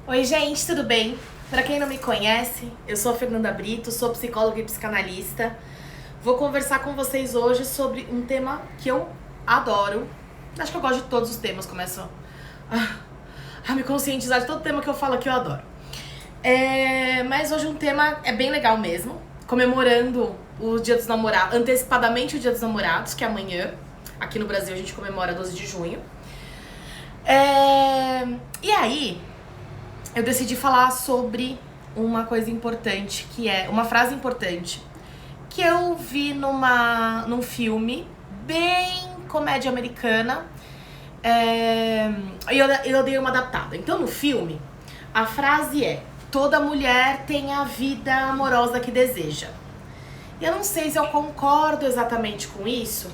Oi, gente, tudo bem? Pra quem não me conhece, eu sou a Fernanda Brito, sou psicóloga e psicanalista. Vou conversar com vocês hoje sobre um tema que eu adoro. Acho que eu gosto de todos os temas, começo a me conscientizar de todo tema que eu falo que eu adoro. Mas hoje um tema é bem legal mesmo, comemorando o Dia dos Namorados, antecipadamente o Dia dos Namorados, que é amanhã. Aqui no Brasil a gente comemora 12 de junho. E aí, eu decidi falar sobre uma coisa importante, que é uma frase importante, que eu vi num filme bem comédia americana, e eu dei uma adaptada. Então, no filme, a frase é: toda mulher tem a vida amorosa que deseja. E eu não sei se eu concordo exatamente com isso,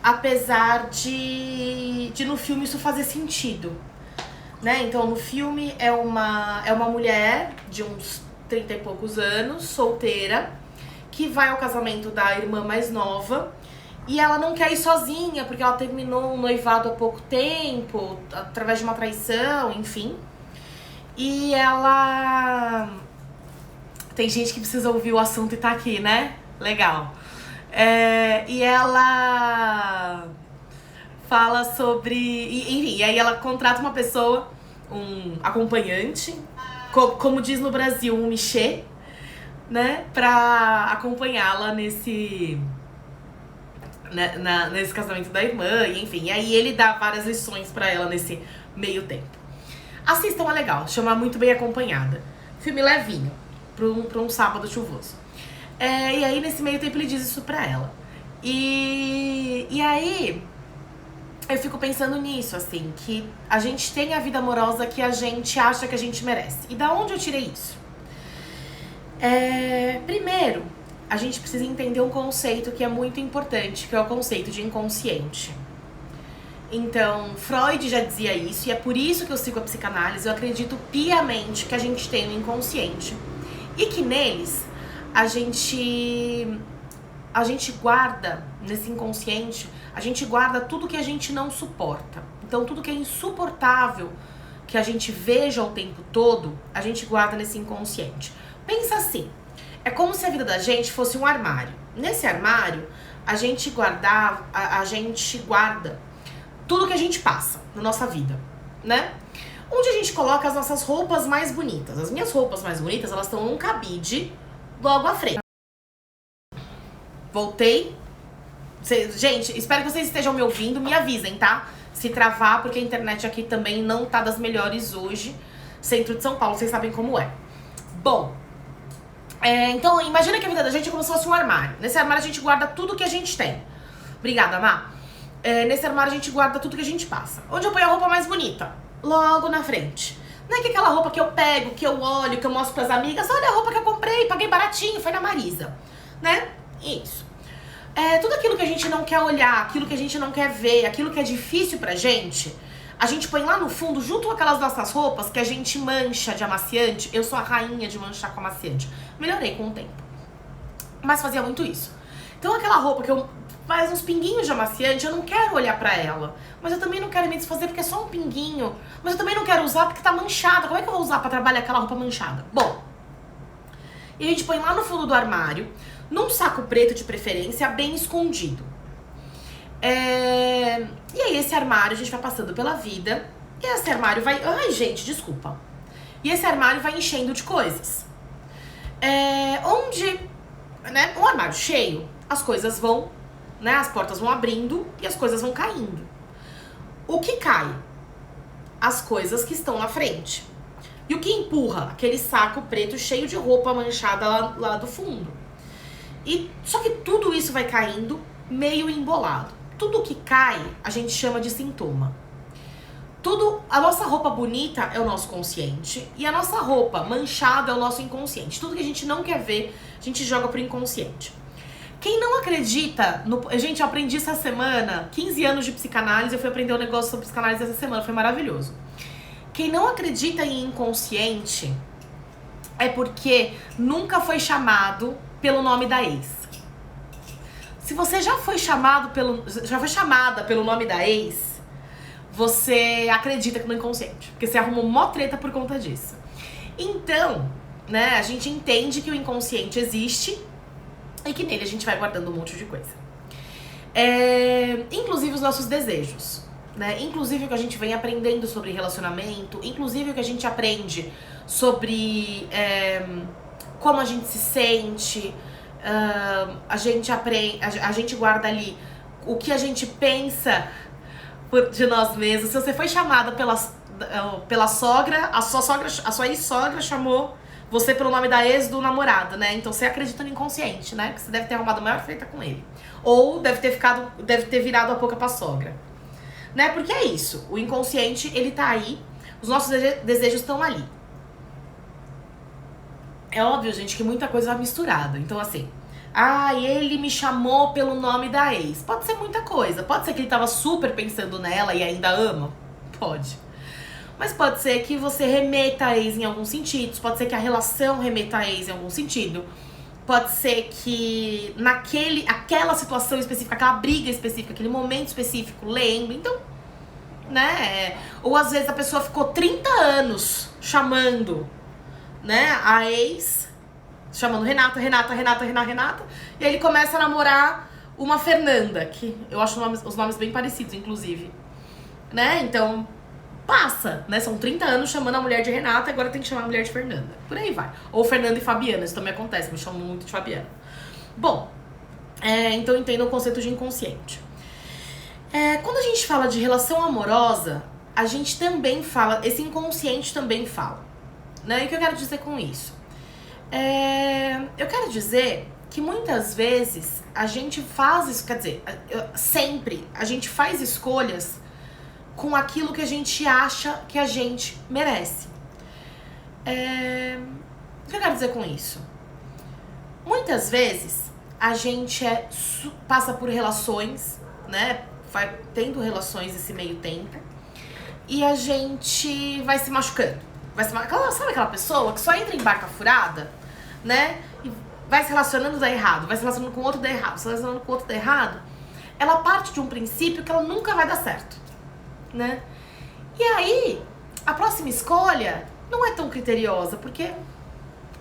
apesar de no filme isso fazer sentido, né? Então, no filme é uma mulher de uns 30 e poucos anos, solteira, que vai ao casamento da irmã mais nova e ela não quer ir sozinha, porque ela terminou um noivado há pouco tempo, através de uma traição, enfim. E ela... Tem gente que precisa ouvir o assunto e tá aqui, né? Legal. E ela fala sobre... Enfim, e aí ela contrata uma pessoa, um acompanhante, como diz no Brasil, um michê, né? Pra acompanhá-la nesse casamento da irmã, e enfim. E aí ele dá várias lições pra ela nesse meio tempo. Assistam, é legal, chama Muito Bem Acompanhada. Filme levinho, pra um sábado chuvoso. E aí, nesse meio tempo, ele diz isso pra ela. E aí, eu fico pensando nisso, assim, que a gente tem a vida amorosa que a gente acha que a gente merece. E da onde eu tirei isso? Primeiro, a gente precisa entender um conceito que é muito importante, que é o conceito de inconsciente. Então, Freud já dizia isso, e é por isso que eu sigo a psicanálise. Eu acredito piamente que a gente tem um inconsciente. E que neles, a gente guarda, nesse inconsciente, a gente guarda tudo que a gente não suporta. Então, tudo que é insuportável, que a gente veja o tempo todo, a gente guarda nesse inconsciente. Pensa assim, é como se a vida da gente fosse um armário. Nesse armário, a gente guarda tudo que a gente passa na nossa vida, né? Onde a gente coloca as nossas roupas mais bonitas. As minhas roupas mais bonitas, elas estão num cabide logo à frente. Voltei. Gente, espero que vocês estejam me ouvindo. Me avisem, tá? Se travar, porque a internet aqui também não tá das melhores hoje. Centro de São Paulo, vocês sabem como é. Bom, então imagina que a vida da gente é como se fosse um armário. Nesse armário a gente guarda tudo que a gente tem. Obrigada, Má. Nesse armário a gente guarda tudo que a gente passa. Onde eu ponho a roupa mais bonita? Logo na frente. Não é que aquela roupa que eu pego, que eu olho, que eu mostro pras amigas: olha a roupa que eu comprei, paguei baratinho, foi na Marisa, né? Isso. Tudo aquilo que a gente não quer olhar, aquilo que a gente não quer ver, aquilo que é difícil pra gente, a gente põe lá no fundo, junto com aquelas nossas roupas que a gente mancha de amaciante. Eu sou a rainha de manchar com amaciante. Melhorei com o tempo, mas fazia muito isso. Então aquela roupa que eu faz uns pinguinhos de amaciante, eu não quero olhar pra ela, mas eu também não quero me desfazer porque é só um pinguinho, mas eu também não quero usar porque tá manchada. Como é que eu vou usar pra trabalhar aquela roupa manchada? Bom, e a gente põe lá no fundo do armário, num saco preto de preferência, bem escondido. E aí esse armário, a gente vai passando pela vida, e esse armário vai... Ai, gente, desculpa. E esse armário vai enchendo de coisas. Né, um armário cheio, as coisas vão, né, as portas vão abrindo e as coisas vão caindo. O que cai? As coisas que estão na frente. E o que empurra? Aquele saco preto cheio de roupa manchada lá do fundo. Só que tudo isso vai caindo meio embolado. Tudo que cai, a gente chama de sintoma. A nossa roupa bonita é o nosso consciente e a nossa roupa manchada é o nosso inconsciente. Tudo que a gente não quer ver, a gente joga pro inconsciente. Quem não acredita Gente, eu aprendi essa semana 15 anos de psicanálise. Eu fui aprender um negócio sobre psicanálise essa semana, foi maravilhoso. Quem não acredita em inconsciente é porque nunca foi chamado pelo nome da ex. Se você já foi chamada pelo nome da ex, você acredita que no inconsciente, porque você arrumou mó treta por conta disso. Então, né, a gente entende que o inconsciente existe e que nele a gente vai guardando um monte de coisa. Inclusive os nossos desejos, né? Inclusive o que a gente vem aprendendo sobre relacionamento, inclusive o que a gente aprende sobre como a gente se sente, a gente aprende, a gente guarda ali o que a gente pensa de nós mesmos. Se você foi chamada pela sogra, a sua ex-sogra chamou você pelo nome da ex do namorado, né? Então você acredita no inconsciente, né? Que você deve ter arrumado a maior treta com ele. Ou deve ter virado a boca pra sogra. Né? Porque é isso. O inconsciente, ele tá aí. Os nossos desejos estão ali. É óbvio, gente, que muita coisa é misturada. Então, assim... ele me chamou pelo nome da ex. Pode ser muita coisa. Pode ser que ele tava super pensando nela e ainda ama. Pode. Mas pode ser que você remeta a ex em alguns sentidos. Pode ser que a relação remeta a ex em algum sentido. Pode ser que aquela situação específica, aquela briga específica, aquele momento específico, lembre. Então, né? Ou às vezes a pessoa ficou 30 anos chamando, né, a ex, chamando Renata. E aí ele começa a namorar uma Fernanda, que eu acho os nomes bem parecidos, inclusive. Né? Então... passa, né? São 30 anos chamando a mulher de Renata e agora tem que chamar a mulher de Fernanda. Por aí vai. Ou Fernanda e Fabiana, isso também acontece, me chamam muito de Fabiana. Bom, então entenda o conceito de inconsciente. Quando a gente fala de relação amorosa, a gente também fala, esse inconsciente também fala. Né? E o que eu quero dizer com isso? Eu quero dizer que muitas vezes a gente faz isso, quer dizer, sempre a gente faz escolhas com aquilo que a gente acha que a gente merece. O que eu quero dizer com isso? Muitas vezes a gente passa por relações, né? Vai tendo relações esse meio tempo e a gente vai se machucando. Sabe aquela pessoa que só entra em barca furada, né? E vai se relacionando, dá errado, vai se relacionando com outro, dá errado, se relacionando com outro, dá errado. Ela parte de um princípio que ela nunca vai dar certo. Né? E aí, a próxima escolha não é tão criteriosa, porque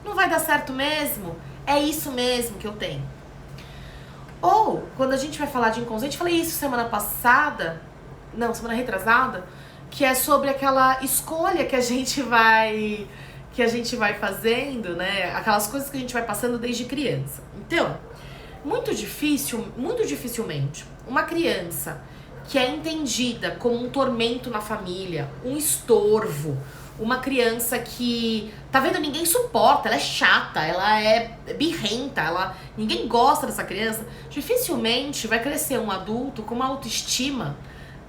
não vai dar certo mesmo, é isso mesmo que eu tenho. Ou, quando a gente vai falar de inconsciente, falei isso semana retrasada, que é sobre aquela escolha que a gente vai fazendo, né? Aquelas coisas que a gente vai passando desde criança. Então, muito dificilmente, uma criança que é entendida como um tormento na família, um estorvo, uma criança que, tá vendo, ninguém suporta, ela é chata, ela é birrenta, ninguém gosta dessa criança, dificilmente vai crescer um adulto com uma autoestima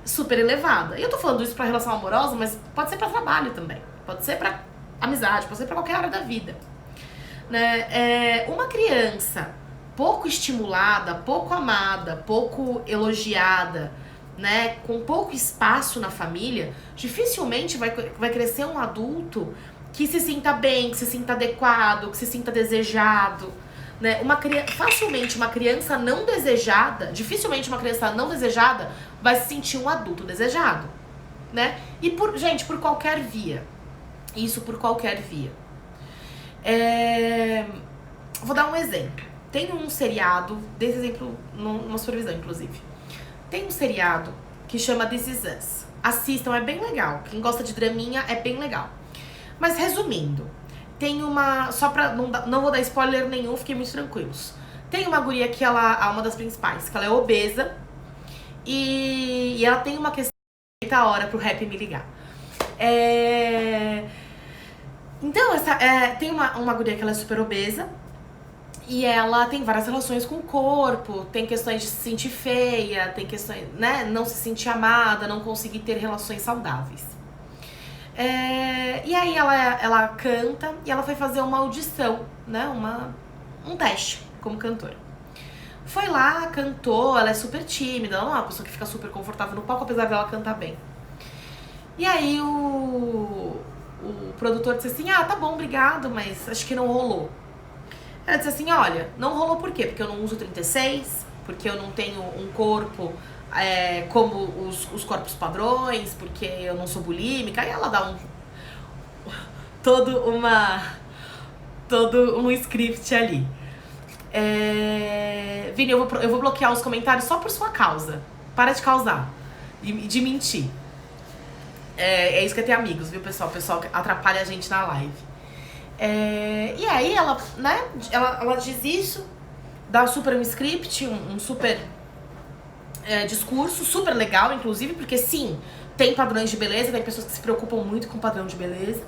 super elevada. E eu tô falando isso pra relação amorosa, mas pode ser pra trabalho também, pode ser pra amizade, pode ser pra qualquer área da vida. Né? Uma criança pouco estimulada, pouco amada, pouco elogiada, né, com pouco espaço na família, dificilmente vai crescer um adulto que se sinta bem, que se sinta adequado, que se sinta desejado, né? Facilmente uma criança não desejada, dificilmente uma criança não desejada vai se sentir um adulto desejado, né? E por qualquer via. Isso por qualquer via. Vou dar um exemplo. Tem um seriado, desse exemplo numa supervisão, inclusive. Tem um seriado que chama This Is Us. Assistam, é bem legal. Quem gosta de draminha é bem legal. Mas resumindo, tem uma... Só pra... Não vou dar spoiler nenhum, fiquem muito tranquilos. Tem uma guria que uma das principais, que ela é obesa. E ela tem uma questão... Eita hora pro rap me ligar. Então, tem uma guria que ela é super obesa. E ela tem várias relações com o corpo, tem questões de se sentir feia, tem questões, né, não se sentir amada, não conseguir ter relações saudáveis. E aí ela canta e ela foi fazer uma audição, né, um teste como cantora. Foi lá, cantou, ela é super tímida, ela não é uma pessoa que fica super confortável no palco, apesar dela cantar bem. E aí o produtor disse assim, tá bom, obrigado, mas acho que não rolou. Ela disse assim, olha, não rolou por quê? Porque eu não uso 36, porque eu não tenho um corpo como os corpos padrões, porque eu não sou bulímica. Aí ela dá todo um script ali. Vini, eu vou bloquear os comentários só por sua causa. Para de causar e de mentir. É isso que é ter amigos, viu, pessoal? O pessoal atrapalha a gente na live. E aí ela, né, ela diz isso, dá super um script, um super discurso, super legal, inclusive, porque sim, tem padrões de beleza, tem pessoas que se preocupam muito com o padrão de beleza.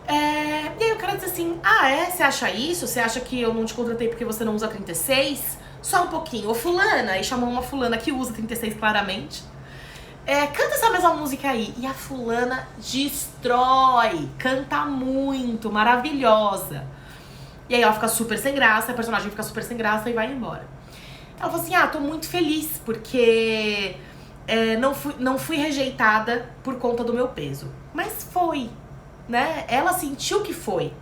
E aí o cara diz assim, você acha isso? Você acha que eu não te contratei porque você não usa 36? Só um pouquinho. Ô fulana, e chamou uma fulana que usa 36 claramente. Canta essa mesma música aí. E a fulana destrói, canta muito, maravilhosa. E aí ela fica super sem graça, a personagem fica super sem graça e vai embora. Ela fala assim, tô muito feliz porque não fui rejeitada por conta do meu peso. Mas foi, né? Ela sentiu que foi.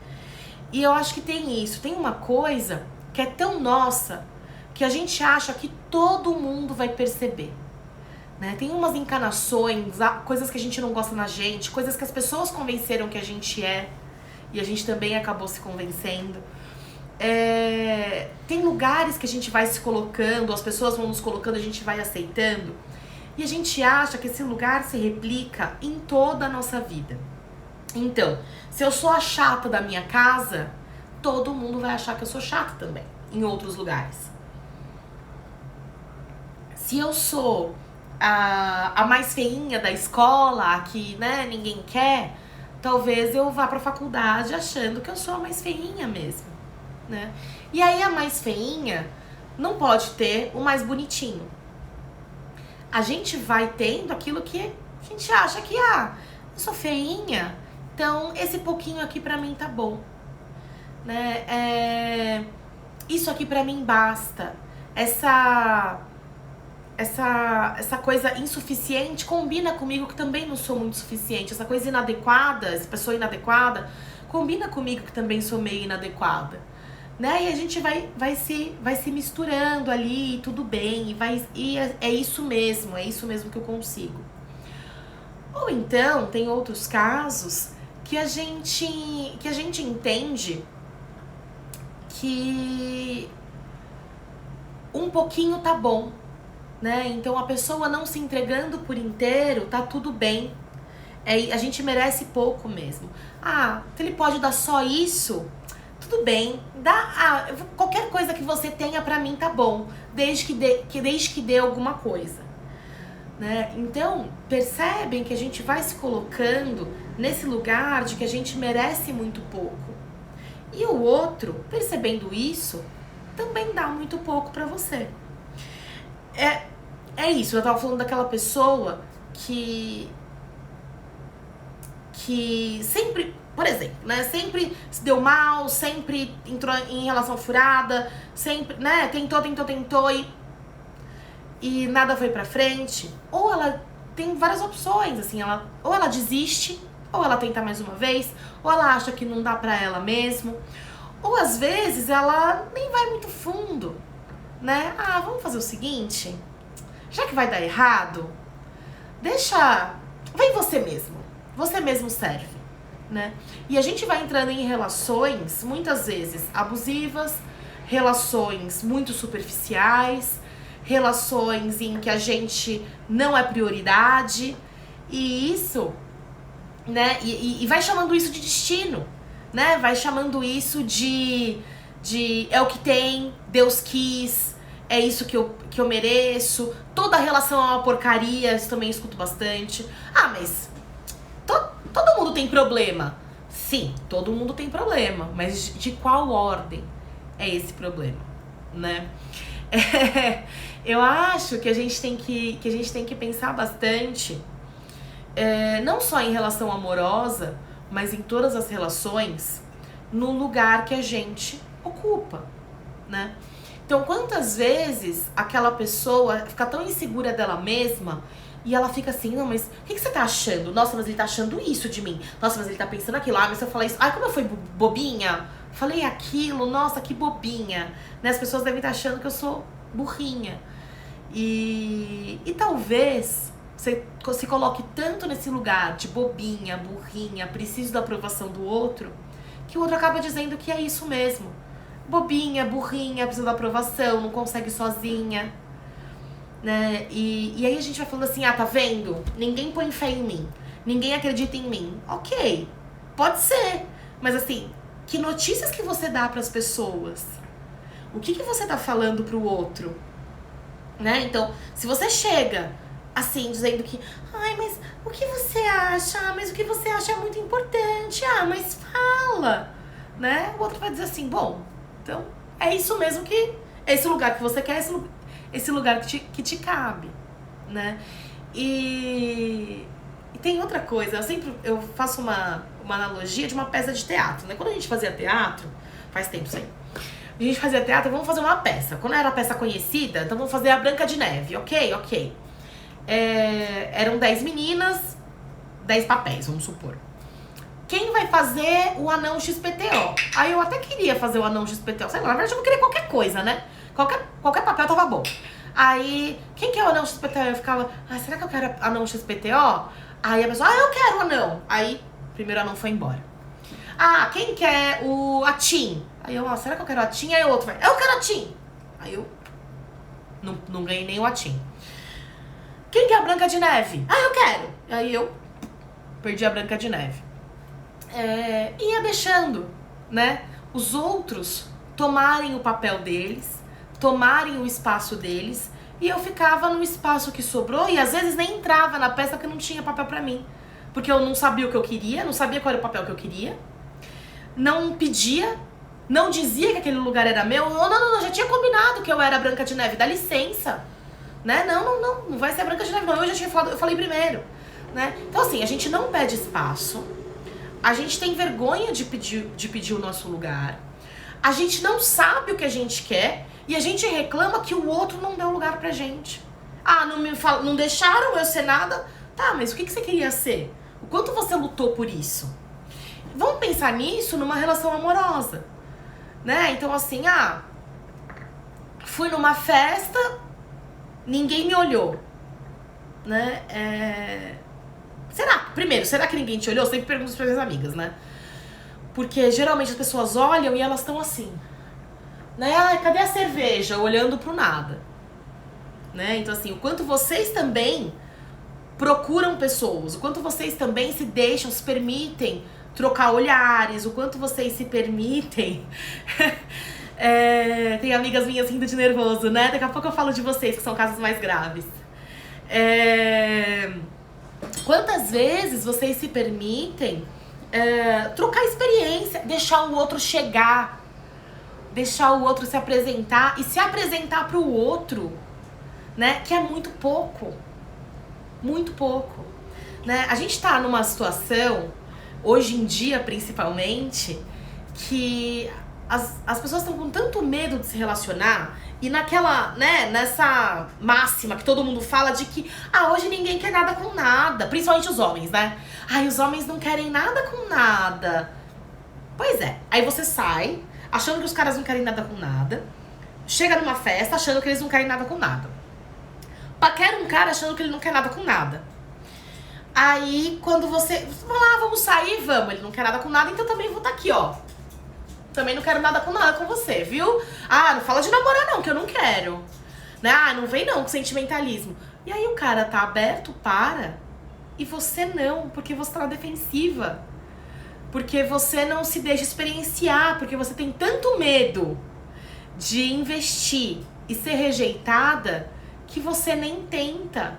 E eu acho que tem isso, tem uma coisa que é tão nossa que a gente acha que todo mundo vai perceber. Né? Tem umas encanações, coisas que a gente não gosta na gente, coisas que as pessoas convenceram que a gente e a gente também acabou se convencendo. Tem lugares que a gente vai se colocando, as pessoas vão nos colocando, a gente vai aceitando, e a gente acha que esse lugar se replica em toda a nossa vida. Então, se eu sou a chata da minha casa, todo mundo vai achar que eu sou chata também, em outros lugares. Se eu sou a mais feinha da escola, a que, né, ninguém quer, talvez eu vá pra faculdade achando que eu sou a mais feinha mesmo, né? E aí a mais feinha não pode ter o mais bonitinho. A gente vai tendo aquilo que a gente acha que, eu sou feinha, então esse pouquinho aqui pra mim tá bom, né? Isso aqui pra mim basta. Essa coisa insuficiente combina comigo, que também não sou muito suficiente. Essa coisa inadequada, essa pessoa inadequada, combina comigo, que também sou meio inadequada, né? E a gente vai se misturando ali, e tudo bem, e é isso mesmo que eu consigo. Ou então, tem outros casos que a gente entende que um pouquinho tá bom, né? Então a pessoa não se entregando por inteiro, tá tudo bem. A gente merece pouco mesmo. Se ele pode dar só isso, tudo bem. Qualquer coisa que você tenha pra mim tá bom, desde que dê alguma coisa, né? Então, percebem que a gente vai se colocando nesse lugar de que a gente merece muito pouco. E o outro, percebendo isso, também dá muito pouco pra você. É isso, eu tava falando daquela pessoa que sempre, por exemplo, né, sempre se deu mal, sempre entrou em relação furada, sempre, né, tentou e nada foi pra frente. Ou ela tem várias opções, assim, ou ela desiste, ou ela tenta mais uma vez, ou ela acha que não dá pra ela mesmo, ou às vezes ela nem vai muito fundo, né? Vamos fazer o seguinte, já que vai dar errado, vem você mesmo serve, né? E a gente vai entrando em relações, muitas vezes abusivas, relações muito superficiais, relações em que a gente não é prioridade, e isso, né? E vai chamando isso de destino, né? Vai chamando isso de é o que tem, Deus quis, é isso que eu mereço, toda relação é uma porcaria, isso também escuto bastante. Mas todo mundo tem problema. Sim, todo mundo tem problema, mas de qual ordem é esse problema, né? Eu acho que a gente tem que pensar bastante, não só em relação amorosa, mas em todas as relações, no lugar que a gente ocupa, né? Então, quantas vezes aquela pessoa fica tão insegura dela mesma e ela fica assim, não, mas o que você tá achando? Nossa, mas ele tá achando isso de mim. Nossa, mas ele tá pensando aquilo. Mas se eu falar isso... como eu fui bobinha? Falei aquilo, nossa, que bobinha. Né? As pessoas devem estar achando que eu sou burrinha. E talvez você se coloque tanto nesse lugar de bobinha, burrinha, preciso da aprovação do outro, que o outro acaba dizendo que é isso mesmo. Bobinha, burrinha, precisa da aprovação, não consegue sozinha, né? E aí a gente vai falando assim, tá vendo? Ninguém põe fé em mim, ninguém acredita em mim. Ok, pode ser, mas assim, que notícias que você dá pras pessoas? O que você tá falando pro outro? Né? Então, se você chega assim, dizendo que mas o que você acha? Mas o que você acha é muito importante. Mas fala, né? O outro vai dizer assim, bom, então é isso mesmo, que esse lugar que você quer, esse lugar que te cabe, né? E tem outra coisa, eu faço uma analogia de uma peça de teatro, né? Quando a gente fazia teatro, faz tempo isso aí, a gente fazia teatro, vamos fazer uma peça. Quando era peça conhecida, então vamos fazer a Branca de Neve, ok. Eram 10 meninas, 10 papéis, vamos supor. Quem vai fazer o anão XPTO? Aí eu até queria fazer o anão XPTO, sei lá, na verdade eu não queria qualquer coisa, né? Qualquer papel tava bom. Aí, quem quer o anão XPTO? Eu ficava, será que eu quero anão XPTO? Aí a pessoa, eu quero o anão. Aí, o primeiro anão foi embora. Quem quer a Tim? Aí eu, será que eu quero a Tim? Aí o outro vai, eu quero a Tim. Aí eu não ganhei nem o Atim. Quem quer a Branca de Neve? Eu quero. Aí eu perdi a Branca de Neve. Ia deixando, né, os outros tomarem o papel deles, tomarem o espaço deles, e eu ficava no espaço que sobrou, e às vezes nem entrava na peça porque não tinha papel pra mim. Porque eu não sabia o que eu queria, não sabia qual era o papel que eu queria, não pedia, não dizia que aquele lugar era meu. Não, já tinha combinado que eu era a Branca de Neve, dá licença, né? Não vai ser a Branca de Neve, não, eu já tinha falado, eu falei primeiro, né? Então assim, a gente não pede espaço, a gente tem vergonha de pedir o nosso lugar, a gente não sabe o que a gente quer e a gente reclama que o outro não deu lugar pra gente. Não deixaram eu ser nada. Tá, mas o que você queria ser? O quanto você lutou por isso? Vamos pensar nisso numa relação amorosa, né? Então assim, fui numa festa, ninguém me olhou, né? Será que ninguém te olhou? Eu sempre pergunto para minhas amigas, né? Porque geralmente as pessoas olham e elas estão assim, né? Cadê a cerveja? Olhando pro nada, né? Então assim, o quanto vocês também procuram pessoas, o quanto vocês também se deixam, se permitem trocar olhares, o quanto vocês se permitem. Tem amigas minhas rindo de nervoso, né? Daqui a pouco eu falo de vocês, que são casos mais graves. Quantas vezes vocês se permitem trocar experiência, deixar o outro chegar, deixar o outro se apresentar e se apresentar pro outro, né? Que é muito pouco, né? A gente tá numa situação, hoje em dia principalmente, que as pessoas estão com tanto medo de se relacionar e nessa máxima que todo mundo fala de que hoje ninguém quer nada com nada, principalmente os homens, né? Os homens não querem nada com nada. Pois é, aí você sai achando que os caras não querem nada com nada, chega numa festa achando que eles não querem nada com nada, paquera um cara achando que ele não quer nada com nada. Aí quando você fala, vamos sair, vamos, ele não quer nada com nada, então também vou estar aqui, ó. Também não quero nada com você, viu? Não fala de namorar não, que eu não quero, né? Não vem não com sentimentalismo. E aí o cara tá aberto e você não, porque você tá na defensiva, porque você não se deixa experienciar, porque você tem tanto medo de investir e ser rejeitada que você nem tenta.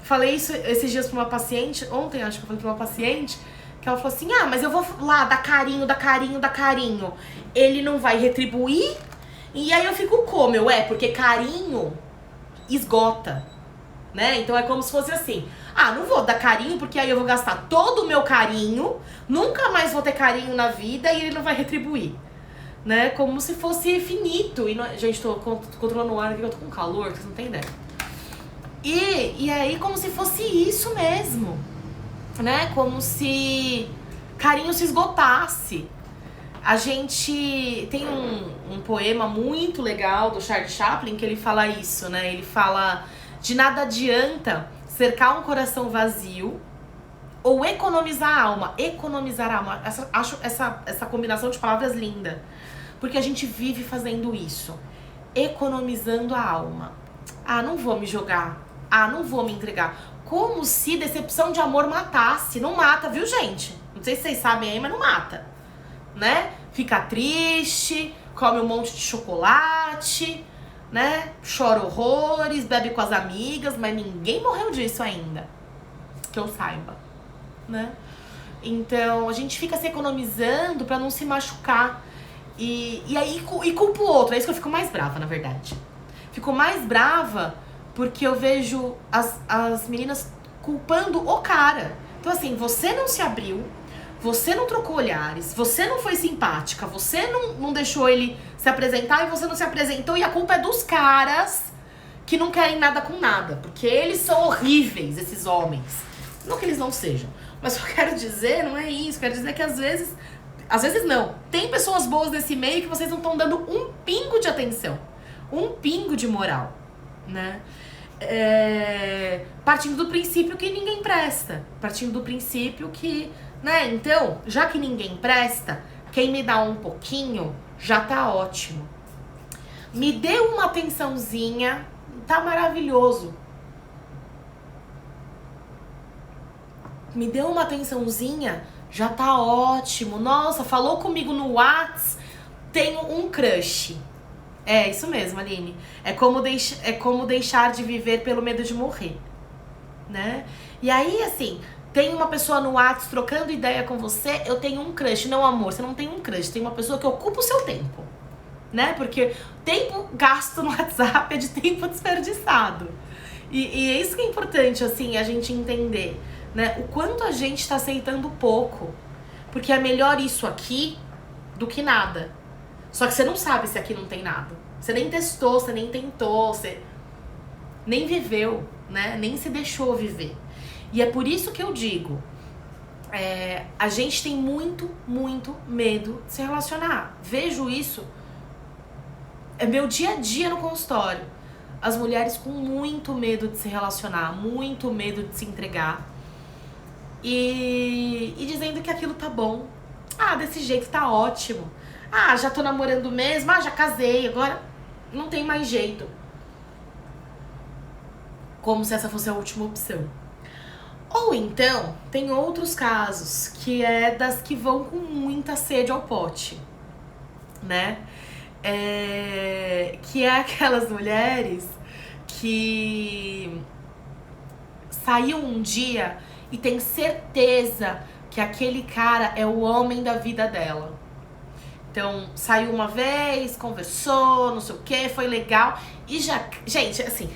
Falei isso esses dias pra uma paciente, ontem acho que eu falei pra uma paciente, que ela falou assim, mas eu vou lá dar carinho. Ele não vai retribuir? E aí eu fico como? Porque carinho esgota, né? Então é como se fosse assim, não vou dar carinho porque aí eu vou gastar todo o meu carinho, nunca mais vou ter carinho na vida e ele não vai retribuir, né? Como se fosse finito. E gente, tô controlando o ar aqui, eu tô com calor, vocês não tem ideia. E aí como se fosse isso mesmo, né? Como se carinho se esgotasse. A gente tem um poema muito legal do Charlie Chaplin que ele fala isso, né? Ele fala: de nada adianta cercar um coração vazio ou economizar a alma. Economizar a alma. Acho essa combinação de palavras linda. Porque a gente vive fazendo isso. Economizando a alma. Ah, não vou me jogar. Ah, não vou me entregar. Como se decepção de amor matasse. Não mata, viu, gente? Não sei se vocês sabem aí, mas não mata. Né? Fica triste, come um monte de chocolate, né? Chora horrores, bebe com as amigas, mas ninguém morreu disso ainda. Que eu saiba, né? Então, a gente fica se economizando pra não se machucar. E aí culpa o outro. É isso que eu fico mais brava, na verdade. Fico mais brava porque eu vejo as meninas culpando o cara. Então, assim, você não se abriu, você não trocou olhares, você não foi simpática, você não deixou ele se apresentar e você não se apresentou. E a culpa é dos caras que não querem nada com nada. Porque eles são horríveis, esses homens. Não que eles não sejam. Mas o que eu quero dizer não é isso. Eu quero dizer que às vezes não. Tem pessoas boas nesse meio que vocês não estão dando um pingo de atenção. Um pingo de moral, né? Partindo do princípio que ninguém presta. Partindo do princípio que, né? Então, já que ninguém presta, quem me dá um pouquinho já tá ótimo. Me dê uma atençãozinha, tá maravilhoso. Me deu uma atençãozinha, já tá ótimo. Nossa, falou comigo no Whats, tenho um crush. É isso mesmo, Aline. É como deixar de viver pelo medo de morrer, né? E aí, assim, tem uma pessoa no Whats trocando ideia com você, eu tenho um crush. Não, amor, você não tem um crush, tem uma pessoa que ocupa o seu tempo, né? Porque tempo gasto no WhatsApp é de tempo desperdiçado. E é isso que é importante, assim, a gente entender, né? O quanto a gente tá aceitando pouco. Porque é melhor isso aqui do que nada. Só que você não sabe se aqui não tem nada. Você nem testou, você nem tentou, você nem viveu, né? Nem se deixou viver. E é por isso que eu digo, a gente tem muito, muito medo de se relacionar. Vejo isso, é meu dia a dia no consultório. As mulheres com muito medo de se relacionar, muito medo de se entregar. E dizendo que aquilo tá bom. Ah, desse jeito tá ótimo. Ah, já tô namorando mesmo. Ah, já casei, agora não tem mais jeito. Como se essa fosse a última opção. Ou então, tem outros casos, que é das que vão com muita sede ao pote, né? Que é aquelas mulheres que saiu um dia e tem certeza que aquele cara é o homem da vida dela. Então, saiu uma vez, conversou, não sei o que, foi legal. E já... Gente, assim...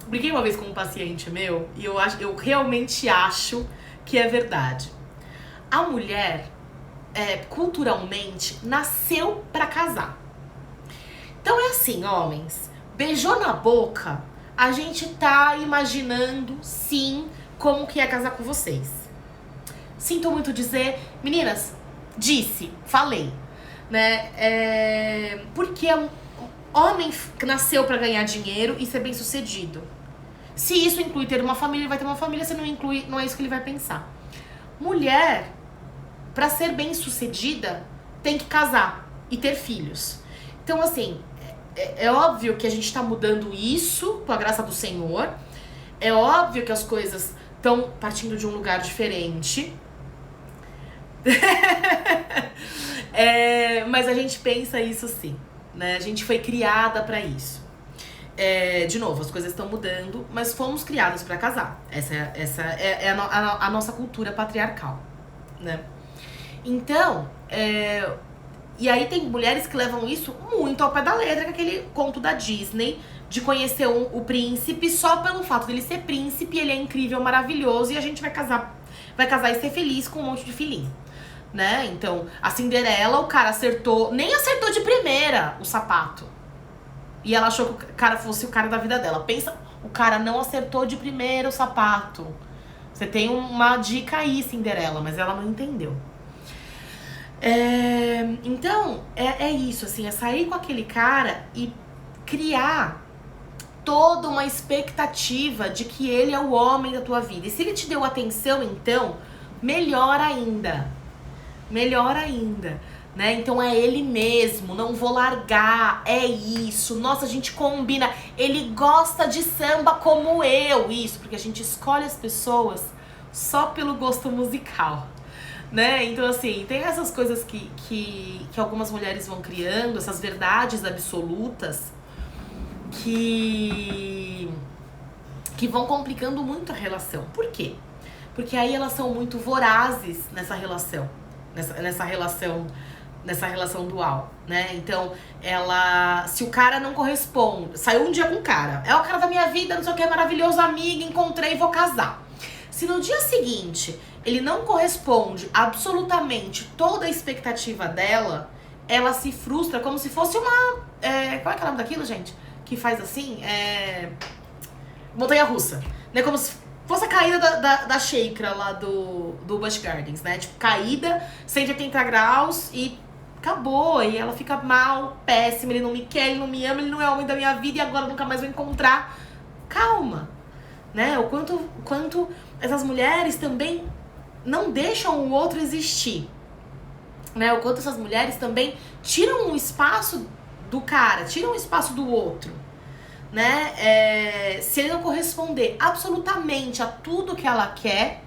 Briguei uma vez com um paciente meu e eu realmente acho que é verdade. A mulher, culturalmente, nasceu pra casar. Então é assim, homens. Beijou na boca, a gente tá imaginando, sim, como que é casar com vocês. Sinto muito dizer... Meninas, falei. Né? Porque homem nasceu pra ganhar dinheiro e ser bem sucedido. Se isso inclui ter uma família, ele vai ter uma família. Se não inclui, não é isso que ele vai pensar. Mulher, pra ser bem sucedida, tem que casar e ter filhos. Então, assim, é óbvio que a gente tá mudando isso, com a graça do Senhor. É óbvio que as coisas estão partindo de um lugar diferente. Mas a gente pensa isso sim, né? A gente foi criada pra isso. De novo, as coisas estão mudando, mas fomos criadas pra casar. Essa é a nossa cultura patriarcal, né? Então, e aí tem mulheres que levam isso muito ao pé da letra, que é aquele conto da Disney de conhecer o príncipe só pelo fato dele ser príncipe, ele é incrível, maravilhoso, e a gente vai casar e ser feliz com um monte de filhinho. Né? Então, a Cinderela, o cara nem acertou de primeira o sapato. E ela achou que o cara fosse o cara da vida dela. Pensa, o cara não acertou de primeira o sapato. Você tem uma dica aí, Cinderela, mas ela não entendeu. Então, é isso, assim, é sair com aquele cara e criar toda uma expectativa de que ele é o homem da tua vida. E se ele te deu atenção, então, melhor ainda. Melhor ainda, né? Então é ele mesmo, não vou largar, é isso. Nossa, a gente combina. Ele gosta de samba como eu. Isso, porque a gente escolhe as pessoas só pelo gosto musical, né? Então, assim, tem essas coisas que algumas mulheres vão criando, essas verdades absolutas que vão complicando muito a relação. Por quê? Porque aí elas são muito vorazes nessa relação, nessa relação dual, né? Então, se o cara não corresponde, saiu um dia com o cara, é o cara da minha vida, não sei o que, é maravilhoso, amigo, encontrei, vou casar. Se no dia seguinte ele não corresponde absolutamente toda a expectativa dela, ela se frustra como se fosse uma... qual é que é o nome daquilo, gente? Que faz assim? Montanha-russa. Né? Como se fosse a caída da Sheikra lá do Busch Gardens, né? Tipo, caída, 180 graus e acabou. E ela fica mal, péssima, ele não me quer, ele não me ama, ele não é o homem da minha vida e agora nunca mais vou encontrar. Calma. Né? O quanto essas mulheres também não deixam o outro existir. Né? O quanto essas mulheres também tiram um espaço do cara, tiram um espaço do outro. Né? Se ele não corresponder absolutamente a tudo que ela quer,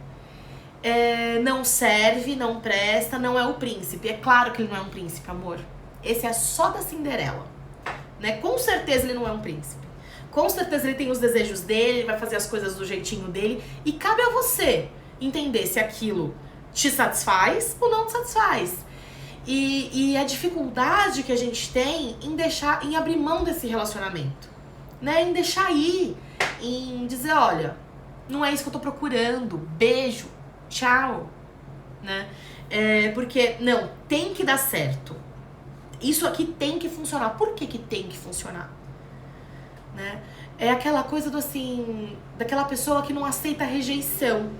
não serve, não presta, não é o príncipe. É claro que ele não é um príncipe, amor. Esse é só da Cinderela. Né? Com certeza ele não é um príncipe. Com certeza ele tem os desejos dele, ele vai fazer as coisas do jeitinho dele. E cabe a você entender se aquilo te satisfaz ou não te satisfaz. E a dificuldade que a gente tem em abrir mão desse relacionamento. Né? Em deixar ir, em dizer, olha, não é isso que eu tô procurando, beijo, tchau. Né? Porque, não, tem que dar certo. Isso aqui tem que funcionar. Por que tem que funcionar? Né? É aquela coisa daquela pessoa que não aceita a rejeição,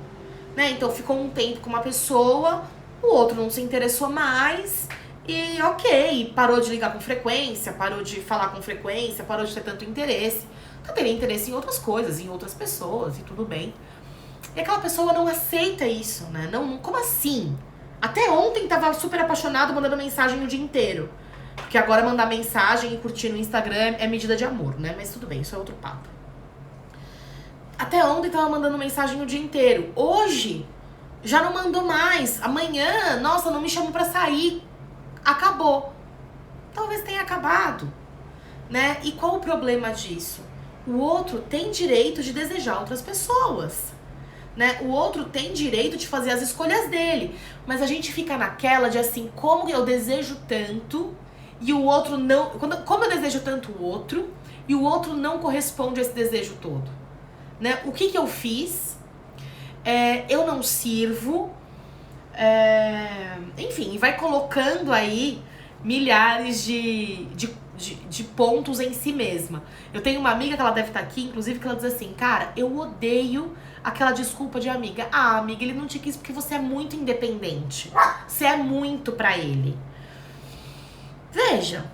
né? Então ficou um tempo com uma pessoa, o outro não se interessou mais e ok, parou de ligar com frequência, parou de falar com frequência, parou de ter tanto interesse, tá tendo interesse em outras coisas, em outras pessoas e tudo bem. E aquela pessoa não aceita isso, né? Não, como assim? Até ontem tava super apaixonado, mandando mensagem o dia inteiro. Porque agora mandar mensagem e curtir no Instagram é medida de amor, né? Mas tudo bem, isso é outro papo. Até ontem tava mandando mensagem o dia inteiro. Hoje, já não mandou mais. Amanhã, nossa, não me chamou pra sair. Acabou. Talvez tenha acabado, né? E qual o problema disso? O outro tem direito de desejar outras pessoas, né? O outro tem direito de fazer as escolhas dele. Mas a gente fica naquela de assim, como eu desejo tanto... E o outro não... Como eu desejo tanto o outro, e o outro não corresponde a esse desejo todo. Né? O que eu fiz? Eu não sirvo. Enfim, vai colocando aí milhares de pontos em si mesma. Eu tenho uma amiga que ela deve estar aqui, inclusive, que ela diz assim, cara, eu odeio aquela desculpa de amiga. Ah, amiga, ele não te quis porque você é muito independente. Você é muito pra ele. Veja,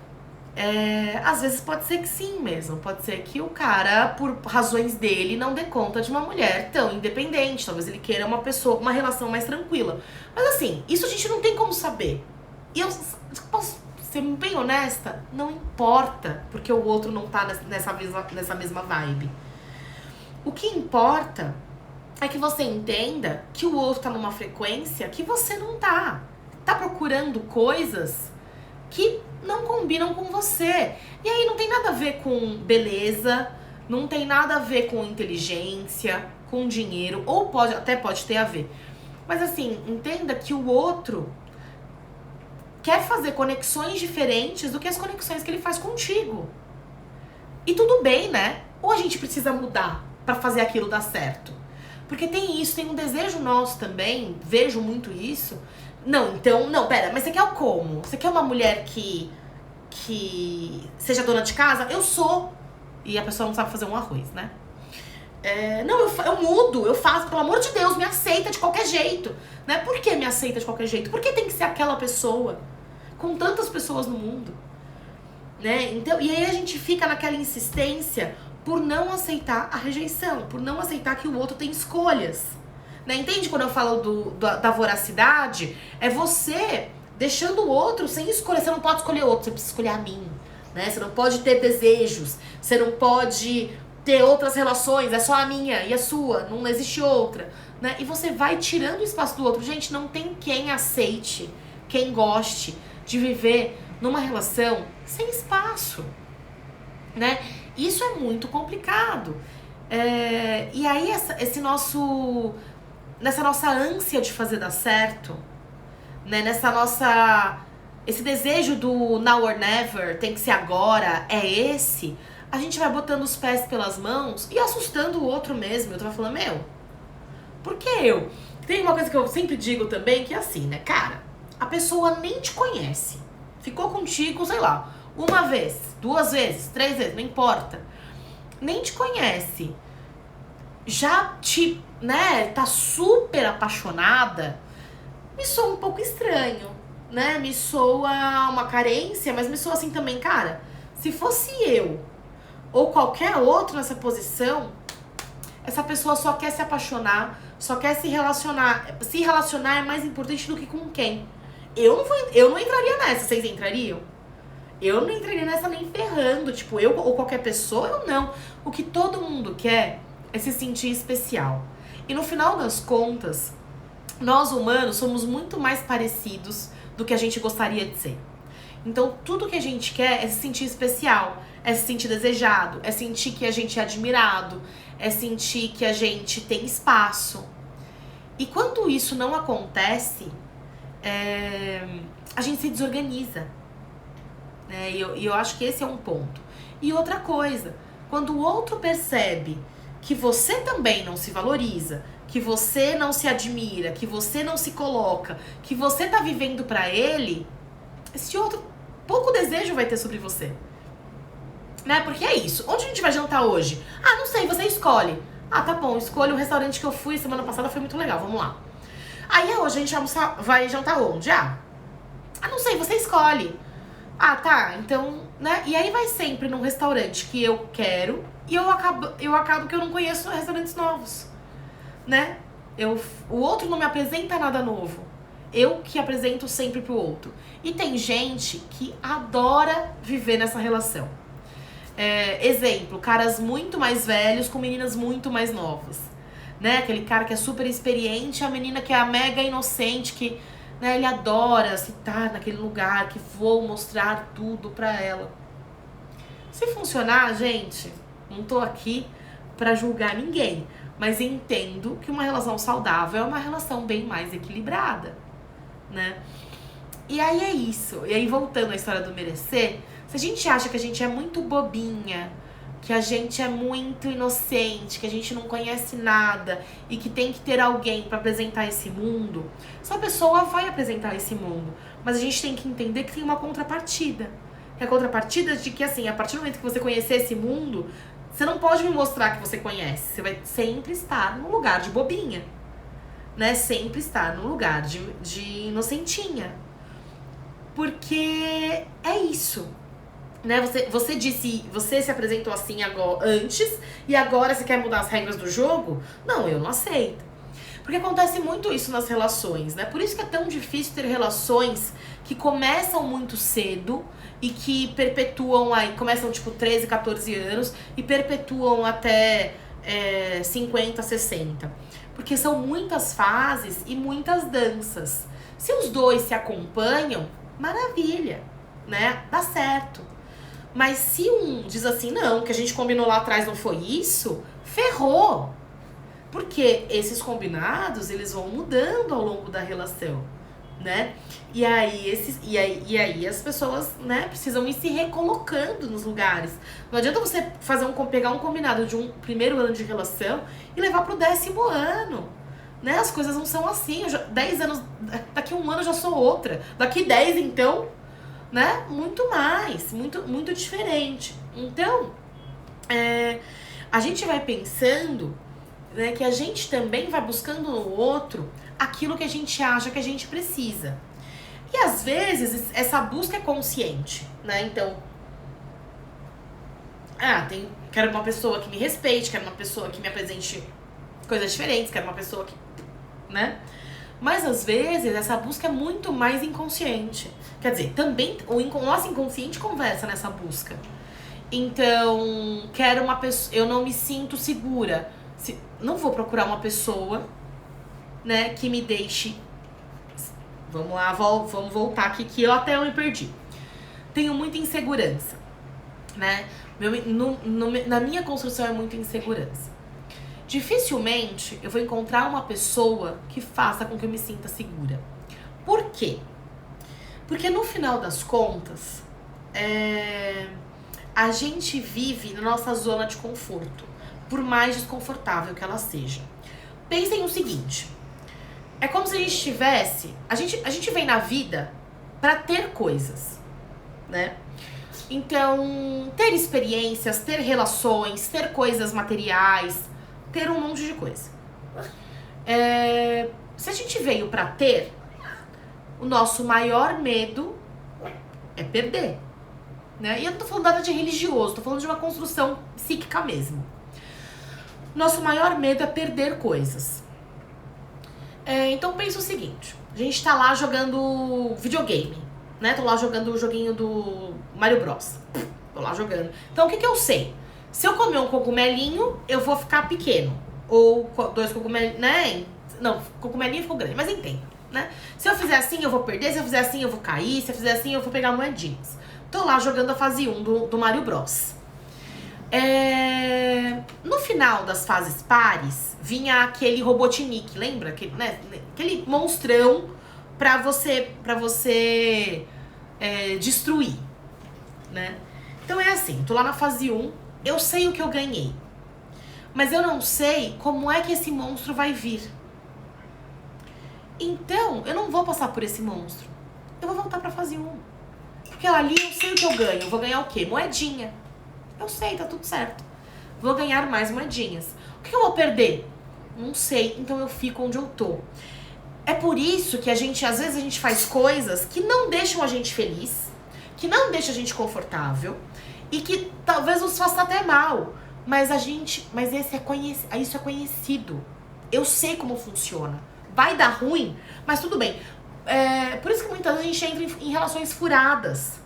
às vezes pode ser que sim mesmo. Pode ser que o cara, por razões dele, não dê conta de uma mulher tão independente. Talvez ele queira uma pessoa com uma relação mais tranquila. Mas assim, isso a gente não tem como saber. E eu posso ser bem honesta, não importa, porque o outro não tá nessa mesma vibe. O que importa é que você entenda que o outro tá numa frequência que você não tá. Tá procurando coisas que não combinam com você. E aí não tem nada a ver com beleza, não tem nada a ver com inteligência, com dinheiro, ou até pode ter a ver. Mas assim, entenda que o outro quer fazer conexões diferentes do que as conexões que ele faz contigo. E tudo bem, né? Ou a gente precisa mudar pra fazer aquilo dar certo. Porque tem isso, tem um desejo nosso também, vejo muito isso. Não, então, não, pera, mas você quer o como? Você quer uma mulher que seja dona de casa? Eu sou. E a pessoa não sabe fazer um arroz, né? Não, eu mudo, eu faço, pelo amor de Deus, me aceita de qualquer jeito. Né? Por que me aceita de qualquer jeito? Por que tem que ser aquela pessoa? Com tantas pessoas no mundo. Né? Então, e aí a gente fica naquela insistência por não aceitar a rejeição, por não aceitar que o outro tem escolhas. Né? Entende quando eu falo da voracidade? É você deixando o outro sem escolha. Você não pode escolher outro, você precisa escolher a mim. Né? Você não pode ter desejos, você não pode ter outras relações, é só a minha e a sua, não existe outra. Né? E você vai tirando o espaço do outro. Gente, não tem quem aceite, quem goste de viver numa relação sem espaço. Né? Isso é muito complicado. E aí nessa nossa ânsia de fazer dar certo, né? Esse desejo do now or never, tem que ser agora, é esse, a gente vai botando os pés pelas mãos e assustando o outro mesmo. Eu tava falando, por que eu? Tem uma coisa que eu sempre digo também, que é assim, né, cara, a pessoa nem te conhece, ficou contigo, sei lá, uma vez, 2 vezes, 3 vezes, não importa, nem te conhece, já tá super apaixonada, me soa um pouco estranho, né? Me soa uma carência, mas me soa assim também, cara, se fosse eu ou qualquer outro nessa posição, essa pessoa só quer se apaixonar, só quer se relacionar. Se relacionar é mais importante do que com quem. Eu não entraria nessa, vocês entrariam? Eu não entraria nessa nem ferrando, tipo, eu ou qualquer pessoa, eu não. O que todo mundo quer é se sentir especial. E no final das contas, nós humanos somos muito mais parecidos do que a gente gostaria de ser. Então, tudo que a gente quer é se sentir especial, é se sentir desejado, é sentir que a gente é admirado, é sentir que a gente tem espaço. E quando isso não acontece, a gente se desorganiza. Né? E eu acho que esse é um ponto. E outra coisa, quando o outro percebe que você também não se valoriza, que você não se admira, que você não se coloca, que você tá vivendo pra ele, esse outro pouco desejo vai ter sobre você. Né? Porque é isso. Onde a gente vai jantar hoje? Ah, não sei, você escolhe. Ah, tá bom, escolhe o restaurante que eu fui semana passada, foi muito legal, vamos lá. Aí hoje a gente vai jantar onde? Ah, não sei, você escolhe. Ah, tá, então, né? E aí vai sempre num restaurante que eu quero e eu acabo que eu não conheço restaurantes novos, né? O outro não me apresenta nada novo. Eu que apresento sempre pro outro. E tem gente que adora viver nessa relação. Exemplo, caras muito mais velhos com meninas muito mais novas. Né? Aquele cara que é super experiente, a menina que é a mega inocente, que, né, ele adora estar naquele lugar, que vou mostrar tudo pra ela. Se funcionar, gente, não tô aqui pra julgar ninguém, mas entendo que uma relação saudável é uma relação bem mais equilibrada, né? E aí é isso. E aí, voltando à história do merecer, se a gente acha que a gente é muito bobinha, que a gente é muito inocente, que a gente não conhece nada e que tem que ter alguém pra apresentar esse mundo, essa pessoa vai apresentar esse mundo. Mas a gente tem que entender que tem uma contrapartida. Que a contrapartida de que, assim, a partir do momento que você conhecer esse mundo, você não pode me mostrar que você conhece. Você vai sempre estar no lugar de bobinha, né? Sempre estar no lugar de inocentinha. Porque é isso. Né? Você disse, você se apresentou assim antes e agora você quer mudar as regras do jogo? Não, eu não aceito. Porque acontece muito isso nas relações, né? Por isso que é tão difícil ter relações que começam muito cedo e que perpetuam aí, começam tipo 13, 14 anos e perpetuam até 50, 60. Porque são muitas fases e muitas danças. Se os dois se acompanham, maravilha, né? Dá certo. Mas se um diz assim, não, que a gente combinou lá atrás não foi isso, ferrou. Porque esses combinados, eles vão mudando ao longo da relação, né? E aí as pessoas, né, precisam ir se recolocando nos lugares. Não adianta você pegar um combinado de um primeiro ano de relação e levar pro 10º ano. Né? As coisas não são assim. 10 anos, daqui a 1 ano eu já sou outra. Daqui 10, então, né? Muito mais, muito diferente. Então, a gente vai pensando, né, que a gente também vai buscando no outro aquilo que a gente acha que a gente precisa. E às vezes essa busca é consciente, né? Então, Quero uma pessoa que me respeite, quero uma pessoa que me apresente coisas diferentes, quero uma pessoa que, né? Mas às vezes essa busca é muito mais inconsciente. Quer dizer, também o nosso inconsciente conversa nessa busca. Então, quero uma pessoa, eu não me sinto segura. Não vou procurar uma pessoa, né, que me deixe. Vamos lá, vamos voltar aqui que eu até me perdi. Tenho muita insegurança, né? Na minha construção é muita insegurança. Dificilmente eu vou encontrar uma pessoa que faça com que eu me sinta segura. Por quê? Porque no final das contas, a gente vive na nossa zona de conforto, por mais desconfortável que ela seja. Pensem o seguinte, é como se a gente tivesse... A gente vem na vida pra ter coisas, né? Então, ter experiências, ter relações, ter coisas materiais, ter um monte de coisa. Se a gente veio pra ter, o nosso maior medo é perder, né? E eu não tô falando nada de religioso, tô falando de uma construção psíquica mesmo. Nosso maior medo é perder coisas. Então pensa o seguinte, a gente tá lá jogando videogame, né? Tô lá jogando o joguinho do Mario Bros. Tô lá jogando. Então o que eu sei? Se eu comer um cogumelinho, eu vou ficar pequeno. Ou 2 cogumelinhos, né? Não, cogumelinho ficou grande, mas entende, né? Se eu fizer assim, eu vou perder. Se eu fizer assim, eu vou cair. Se eu fizer assim, eu vou pegar moedinhas. Tô lá jogando a fase 1 do Mario Bros. No final das fases pares, vinha aquele Robotnik, lembra? Aquele monstrão pra você destruir, né? Então é assim, tô lá na fase 1, eu sei o que eu ganhei, mas eu não sei como é que esse monstro vai vir. Então, eu não vou passar por esse monstro. Eu vou voltar pra fase 1. Porque ali eu sei o que eu ganho. Eu vou ganhar o quê? Moedinha. Eu sei, tá tudo certo. Vou ganhar mais moedinhas. O que eu vou perder? Não sei. Então eu fico onde eu tô. É por isso que às vezes a gente faz coisas que não deixam a gente feliz, que não deixam a gente confortável e que talvez nos faça até mal. Mas isso é conhecido. Eu sei como funciona. Vai dar ruim, mas tudo bem. Por isso que muitas vezes a gente entra em relações furadas.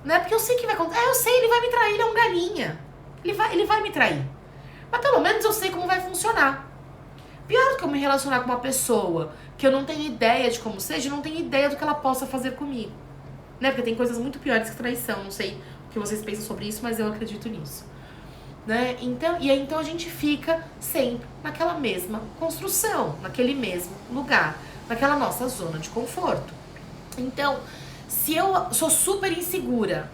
Né? Porque eu sei que vai acontecer. Eu sei, ele vai me trair, ele é um galinha. Ele vai me trair. Mas pelo menos eu sei como vai funcionar. Pior do que eu me relacionar com uma pessoa que eu não tenho ideia de como seja, eu não tenho ideia do que ela possa fazer comigo. Né? Porque tem coisas muito piores que traição. Não sei o que vocês pensam sobre isso, mas eu acredito nisso. Né? Então a gente fica sempre naquela mesma construção, naquele mesmo lugar, naquela nossa zona de conforto. Então, se eu sou super insegura,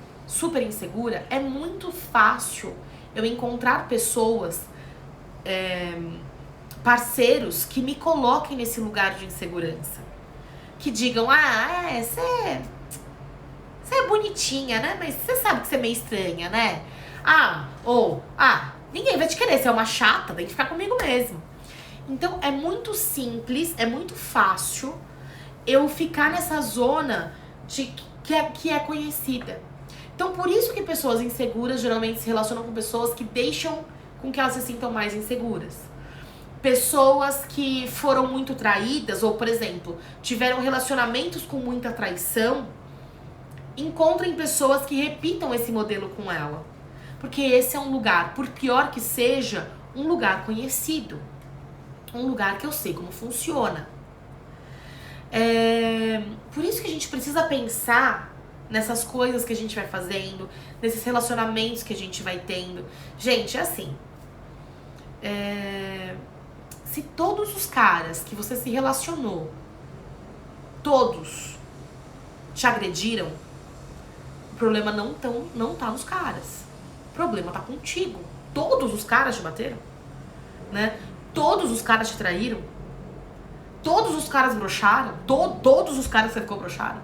é muito fácil eu encontrar pessoas, parceiros que me coloquem nesse lugar de insegurança. Que digam, você é bonitinha, né? Mas você sabe que você é meio estranha, né? Ninguém vai te querer, você é uma chata, tem que ficar comigo mesmo. Então é muito simples, é muito fácil eu ficar nessa zona que é conhecida. Então por isso que pessoas inseguras geralmente se relacionam com pessoas que deixam com que elas se sintam mais inseguras. Pessoas que foram muito traídas, ou por exemplo, tiveram relacionamentos com muita traição, encontrem pessoas que repitam esse modelo com ela. Porque esse é um lugar, por pior que seja, um lugar conhecido. Um lugar que eu sei como funciona. Por isso que a gente precisa pensar nessas coisas que a gente vai fazendo, nesses relacionamentos que a gente vai tendo. Gente, é assim. Se todos os caras que você se relacionou, todos te agrediram, o problema não tá nos caras. O problema tá contigo. Todos os caras te bateram, né? Todos os caras te traíram. Todos os caras broxaram. Todos os caras que você ficou broxaram,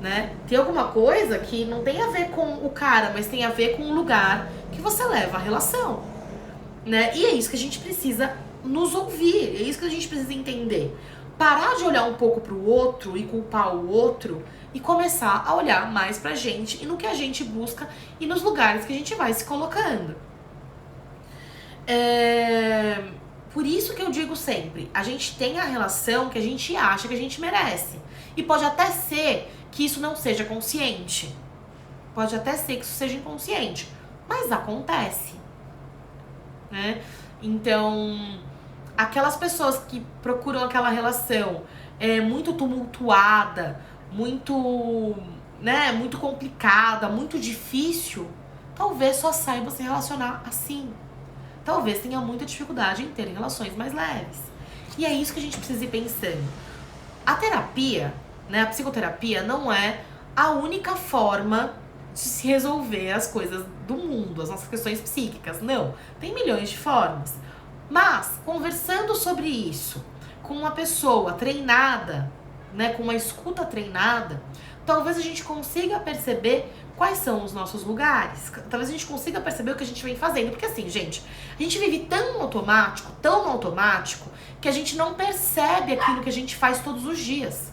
né? Tem alguma coisa que não tem a ver com o cara, mas tem a ver com o lugar que você leva a relação, né? E é isso que a gente precisa nos ouvir. É isso que a gente precisa entender. parar de olhar um pouco pro outro e culpar o outro e começar a olhar mais pra gente e no que a gente busca e nos lugares que a gente vai se colocando. Por isso que eu digo sempre, a gente tem a relação que a gente acha que a gente merece. E pode até ser que isso não seja consciente. Pode até ser que isso seja inconsciente. Mas acontece. Né? Então, aquelas pessoas que procuram aquela relação muito tumultuada, muito, né, muito complicada, muito difícil, talvez só saibam se relacionar assim. Talvez tenha muita dificuldade em ter relações mais leves. E é isso que a gente precisa ir pensando. A terapia, né, a psicoterapia não é a única forma de se resolver as coisas do mundo, as nossas questões psíquicas. Não, tem milhões de formas. Mas, conversando sobre isso com uma pessoa treinada, né, com uma escuta treinada, talvez a gente consiga perceber quais são os nossos lugares. Talvez a gente consiga perceber o que a gente vem fazendo. Porque assim, gente, a gente vive tão automático, que a gente não percebe aquilo que a gente faz todos os dias.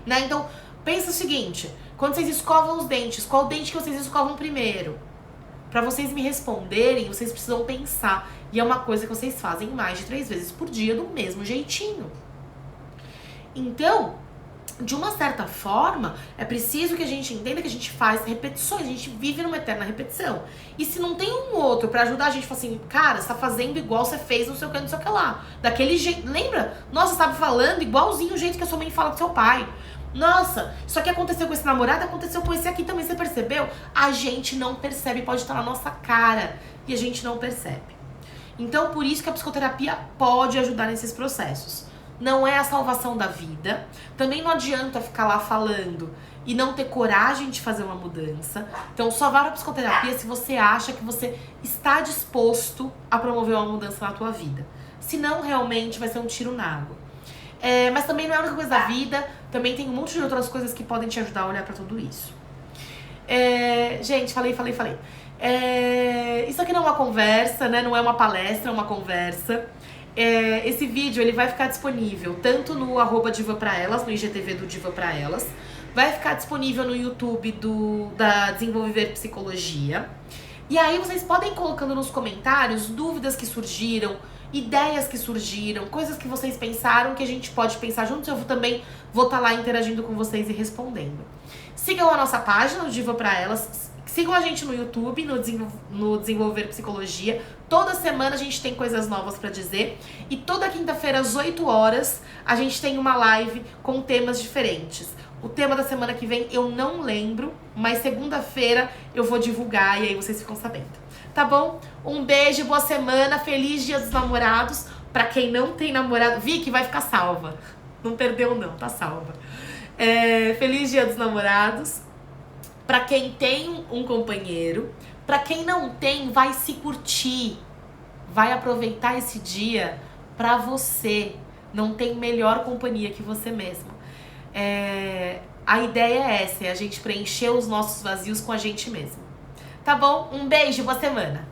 Né? Então, pensa o seguinte, quando vocês escovam os dentes, qual dente que vocês escovam primeiro? Pra vocês me responderem, vocês precisam pensar. E é uma coisa que vocês fazem mais de 3 vezes por dia do mesmo jeitinho. Então, de uma certa forma, é preciso que a gente entenda que a gente faz repetições, a gente vive numa eterna repetição. E se não tem um outro pra ajudar a gente, fala assim, cara, você tá fazendo igual você fez, não sei o que, não sei o que lá. Daquele jeito, lembra? Nossa, você tava falando igualzinho o jeito que a sua mãe fala com seu pai. Nossa, isso aqui aconteceu com esse namorado, aconteceu com esse aqui também, você percebeu? A gente não percebe, pode estar na nossa cara e a gente não percebe. Então, por isso que a psicoterapia pode ajudar nesses processos. Não é a salvação da vida. Também não adianta ficar lá falando e não ter coragem de fazer uma mudança. Então, só vá pra psicoterapia se você acha que você está disposto a promover uma mudança na tua vida. Senão, realmente, vai ser um tiro na água. Mas também não é a única coisa da vida. Também tem um monte de outras coisas que podem te ajudar a olhar pra tudo isso. Gente, falei. Isso aqui não é uma conversa, né? Não é uma palestra, é uma conversa. Esse vídeo ele vai ficar disponível tanto no @divapraelas, no IGTV do Diva Pra Elas, vai ficar disponível no YouTube da Desenvolver Psicologia. E aí vocês podem ir colocando nos comentários dúvidas que surgiram, ideias que surgiram, coisas que vocês pensaram que a gente pode pensar juntos. Eu também vou estar lá interagindo com vocês e respondendo. Sigam a nossa página, o Diva Pra Elas. Sigam a gente no YouTube, no Desenvolver Psicologia. Toda semana a gente tem coisas novas pra dizer. E toda quinta-feira, às 8 horas, a gente tem uma live com temas diferentes. O tema da semana que vem eu não lembro, mas segunda-feira eu vou divulgar e aí vocês ficam sabendo. Tá bom? Um beijo, boa semana, feliz Dia dos Namorados. Pra quem não tem namorado, Vicky vai ficar salva. Não perdeu não, tá salva. Feliz Dia dos Namorados. Pra quem tem um companheiro, pra quem não tem, vai se curtir, vai aproveitar esse dia pra você. Não tem melhor companhia que você mesmo. A ideia é essa, é a gente preencher os nossos vazios com a gente mesmo. Tá bom? Um beijo, boa semana!